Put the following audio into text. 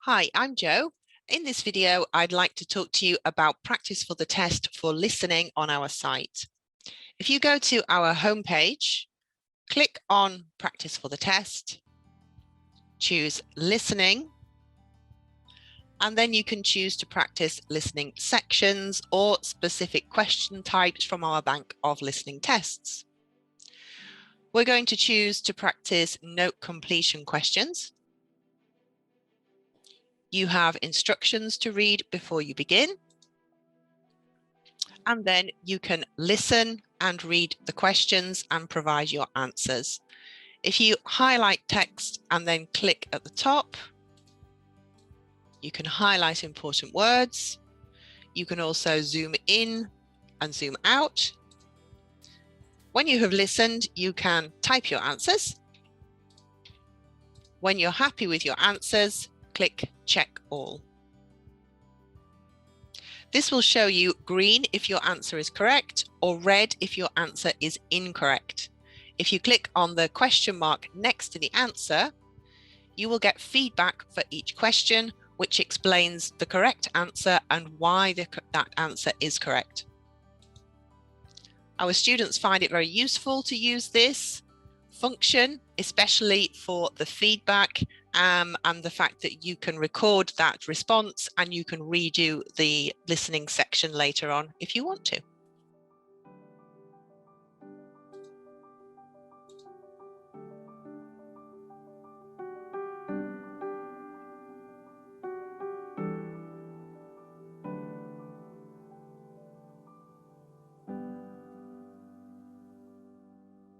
Hi, I'm Jo. In this video, I'd like to talk to you about practice for the test for listening on our site. If you go to our homepage, click on practice for the test, choose listening, and then you can choose to practice listening sections or specific question types from our bank of listening tests. We're going to choose to practice note completion questions. You have instructions to read before you begin. And then you can listen and read the questions and provide your answers. If you highlight text and then click at the top, you can highlight important words. You can also zoom in and zoom out. When you have listened, you can type your answers. When you're happy with your answers, click Check All. This will show you green if your answer is correct or red if your answer is incorrect. If you click on the question mark next to the answer, you will get feedback for each question, which explains the correct answer and why that answer is correct. Our students find it very useful to use this function, especially for the feedback and the fact that you can record that response and you can redo the listening section later on if you want to.